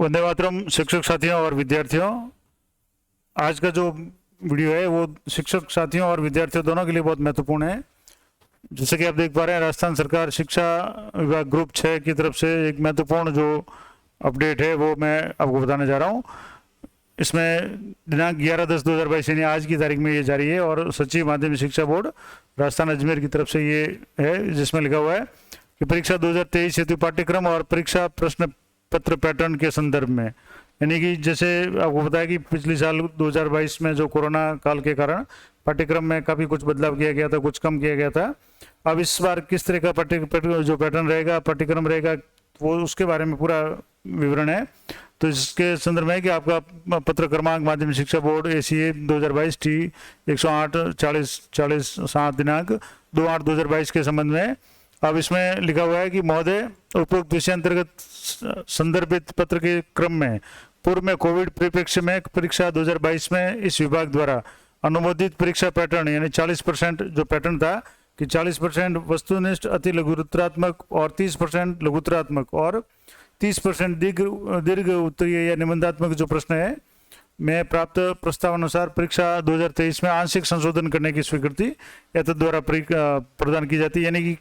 वंदे मातरम। शिक्षक साथियों और विद्यार्थियों, आज का जो वीडियो है वो शिक्षक साथियों और विद्यार्थियों दोनों के लिए बहुत महत्वपूर्ण है। जैसे कि आप देख पा रहे हैं, राजस्थान सरकार शिक्षा विभाग ग्रुप 6 की तरफ से एक महत्वपूर्ण जो अपडेट है वो मैं आपको बताने जा रहा हूँ। इसमें दिनांक 11/10/2022 यानी आज की तारीख में ये जारी है और सचिव माध्यमिक शिक्षा बोर्ड राजस्थान अजमेर की तरफ से ये है, जिसमें लिखा हुआ है कि परीक्षा 2023 हेतु पाठ्यक्रम और परीक्षा प्रश्न पत्र पैटर्न के संदर्भ में, यानी कि जैसे आपको बताया कि पिछले साल 2022 में जो कोरोना काल के कारण पाठ्यक्रम में काफ़ी कुछ बदलाव किया गया था, कुछ कम किया गया था। अब इस बार किस तरह का जो पैटर्न रहेगा, पाठ्यक्रम रहेगा, वो उसके बारे में पूरा विवरण है। तो इसके संदर्भ में कि आपका पत्र क्रमांक माध्यमिक शिक्षा बोर्ड ACA 2022 T 108/40/7 दिनांक 2/8/2022 के संबंध में अब इसमें लिखा हुआ है कि महोदय, उपरोक्त विषय अंतर्गत संदर्भित पत्र के क्रम में पूर्व में कोविड परिप्रेक्ष्य में परीक्षा 2022 में इस विभाग द्वारा अनुमोदित परीक्षा पैटर्न यानी 40% जो पैटर्न था कि 40% वस्तुनिष्ठ अति लघुत्तरात्मक और 30% लघुत्तरात्मक और 30% दीर्घ उत्तरीय या निबंधात्मक जो प्रश्न है में प्राप्त प्रस्ताव अनुसार परीक्षा 2023 में आंशिक संशोधन करने की स्वीकृति यथ द्वारा प्रदान की जाती है। यानी कि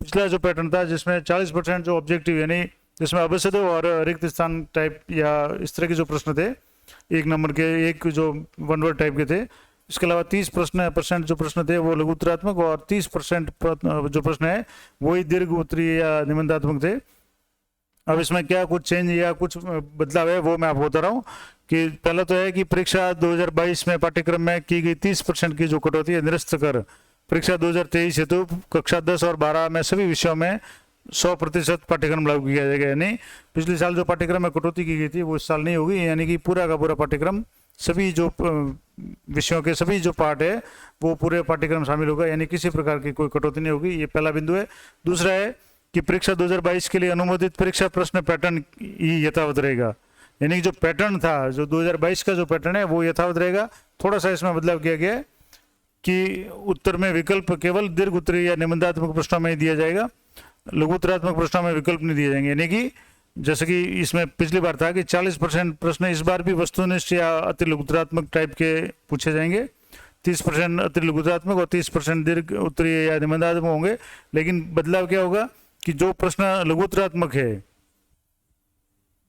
पिछला जो पैटर्न था जिसमें 40% जो ऑब्जेक्टिव यानी जिसमें अवसद और रिक्त स्थान टाइप या इस तरह के जो प्रश्न थे, एक नंबर के, एक जो वन वर्ड टाइप के थे, इसके अलावा 30% जो प्रश्न थे वो लघुत्तरात्मक और 30% जो प्रश्न है वही दीर्घ उत्तरीय या निबंधात्मक थे। अब इसमें क्या कुछ चेंज या कुछ बदलाव है वो मैं आपको बता रहा हूँ कि पहला तो है कि परीक्षा 2022 में पाठ्यक्रम में की गई 30% की जो कटौती है निरस्त कर परीक्षा 2023 हेतु कक्षा 10 और 12 में सभी विषयों में 100% पाठ्यक्रम लागू किया जाएगा। यानी पिछले साल जो पाठ्यक्रम में कटौती की गई थी वो इस साल नहीं होगी, यानी कि पूरा का पूरा पाठ्यक्रम सभी जो विषयों के सभी जो पार्ट है वो पूरे पाठ्यक्रम शामिल होगा, यानी किसी प्रकार की कोई कटौती नहीं होगी। ये पहला बिंदु है। दूसरा है कि परीक्षा 2022 के लिए अनुमोदित परीक्षा प्रश्न पैटर्न ही यथावत रहेगा, यानी कि जो पैटर्न था जो 2022 का जो पैटर्न है वो यथावत रहेगा। थोड़ा सा इसमें बदलाव किया गया है कि उत्तर में विकल्प केवल दीर्घ उत्तरीय या निबंधात्मक प्रश्नों में ही दिया जाएगा, लघुत्तरात्मक प्रश्नों में विकल्प नहीं दिए जाएंगे। यानी कि जैसे कि इसमें पिछली बार था कि 40% प्रश्न इस बार भी वस्तुनिष्ठ या अति लघुत्तरात्मक टाइप के पूछे जाएंगे, 30% अति लघुत्तरात्मक और 30% दीर्घ उत्तरीय या निबंधात्मक होंगे। लेकिन बदलाव क्या होगा कि जो प्रश्न लघुत्तरात्मक है,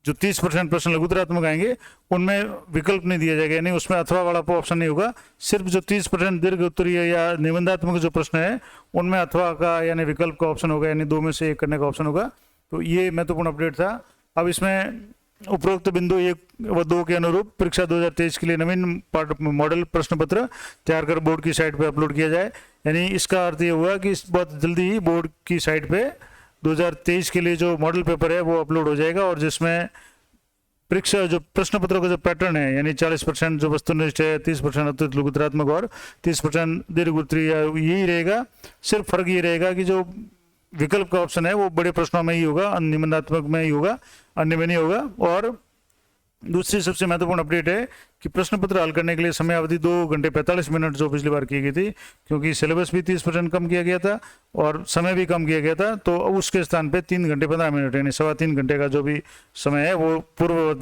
जो 30% प्रश्न लघुत्तरात्मक आएंगे उनमें विकल्प नहीं दिया जाएगा, यानी उसमें अथवा वाला ऑप्शन नहीं होगा। सिर्फ जो 30% दीर्घ उत्तरीय या निबंधात्मक जो प्रश्न है उनमें अथवा का यानी विकल्प का ऑप्शन होगा, यानी 2 में से 1 करने का ऑप्शन होगा। तो ये महत्वपूर्ण अपडेट था। अब इसमें उपरोक्त बिंदु 1 व 2 के अनुरूप परीक्षा 2023 के लिए नवीन मॉडल प्रश्न पत्र तैयार कर बोर्ड की साइट पर अपलोड किया जाए। यानी इसका अर्थ ये हुआ कि बहुत जल्दी ही बोर्ड की साइट पे 2023 के लिए जो मॉडल पेपर है वो अपलोड हो जाएगा और जिसमें परीक्षा जो प्रश्न पत्रों का जो पैटर्न है यानी 40% जो वस्तुनिष्ठ है, 30% अतिरिक्त लघुत्तरात्मक और 30% दीर्घ उत्तरीय यही रहेगा। सिर्फ फर्क ये रहेगा कि जो विकल्प का ऑप्शन है वो बड़े प्रश्नों में ही होगा, निबंधात्मक में ही होगा, अन्य में नहीं होगा। और दूसरी सबसे महत्वपूर्ण अपडेट है कि प्रश्न पत्र हल करने के लिए समय अवधि 2 घंटे 45 मिनट जो पिछली बार की गई थी, क्योंकि सिलेबस भी 30% कम किया गया था और समय भी कम किया गया था, तो उसके स्थान पे 3 घंटे 15 मिनट यानी 3.25 घंटे का जो भी समय है वो पूर्व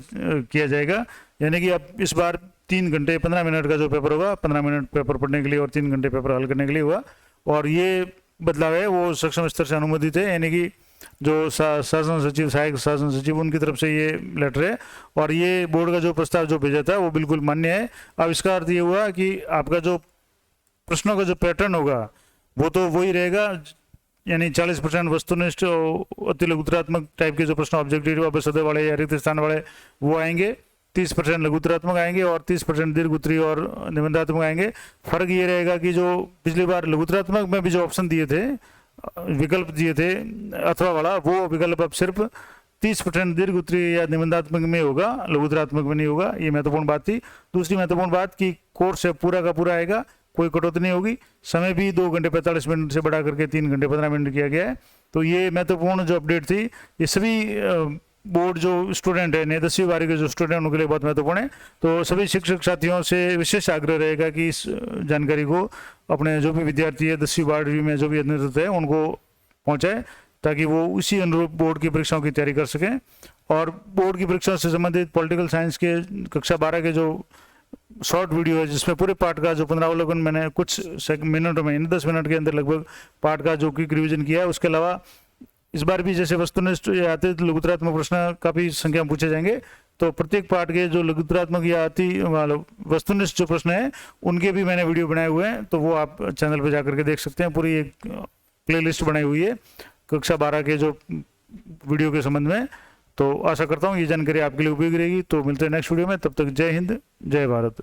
किया जाएगा। यानी कि अब इस बार 3 घंटे 15 मिनट का जो पेपर होगा, 15 मिनट पेपर पढ़ने के लिए और 3 घंटे पेपर हल करने के लिए हुआ। और ये बदलाव है वो सक्षम स्तर से अनुमोदित है, यानी कि जो शासन सचिव, सहायक शासन सचिव, उनकी तरफ से ये लेटर है और ये बोर्ड का जो प्रस्ताव जो भेजा था वो बिल्कुल मान्य है। अब इसका अर्थ ये हुआ कि आपका जो प्रश्नों का जो पैटर्न होगा वो तो वही रहेगा, यानी 40% वस्तुनिष्ठ अति लघुत्तरात्मक टाइप के जो प्रश्न ऑब्जेक्टिव अवसद वाले या रिक्त स्थान वाले वो आएंगे, 30% लघुत्तरात्मक आएंगे और 30% दीर्घ उत्तरीय और निबंधात्मक आएंगे। फर्क ये रहेगा कि जो पिछली बार लघुत्तरात्मक में भी जो ऑप्शन दिए थे, विकल्प दिए थे अथवा वाला, वो विकल्प अब सिर्फ 30% दीर्घ उत्तरीय या निबंधात्मक में होगा, लघुत्तरात्मक में नहीं होगा। ये महत्वपूर्ण बात थी। दूसरी महत्वपूर्ण बात कि कोर्स है पूरा का पूरा आएगा, कोई कटौती नहीं होगी। समय भी 2 घंटे 45 मिनट से बढ़ा करके 3 घंटे 15 मिनट किया गया है। तो ये महत्वपूर्ण जो अपडेट थी, ये सभी बोर्ड जो स्टूडेंट है, 10वीं बारहवीं के जो स्टूडेंट उनके लिए बहुत महत्वपूर्ण है। तो सभी शिक्षक साथियों से विशेष आग्रह रहेगा कि इस जानकारी को अपने जो भी विद्यार्थी है 10वीं बारहवीं में जो भी अध्ययनरत है उनको पहुंचाए, ताकि वो उसी अनुरूप बोर्ड की परीक्षाओं की तैयारी कर सकें और बोर्ड की परीक्षाओं से संबंधित पॉलिटिकल साइंस के कक्षा 12 के जो शॉर्ट वीडियो है, जिसमें पूरे पाठ का जो पुनरावलोकन मैंने कुछ मिनटों में 10 मिनट के अंदर लगभग पाठ का जो क्विक रिवीजन किया है। उसके अलावा इस बार भी जैसे वस्तुनिष्ठ या अतीत लघुत्तरात्मक प्रश्न काफ़ी संख्या में पूछे जाएंगे, तो प्रत्येक पाठ के जो लघुत्तरात्मक या वस्तुनिष्ठ जो प्रश्न है उनके भी मैंने वीडियो बनाए हुए हैं, तो वो आप चैनल पर जाकर के देख सकते हैं। पूरी एक प्लेलिस्ट बनाई हुई है कक्षा 12 के जो वीडियो के संबंध में। तो आशा करता हूँ ये जानकारी आपके लिए उपयोगी रहेगी। तो मिलते हैं नेक्स्ट वीडियो में, तब तक जय हिंद, जय भारत।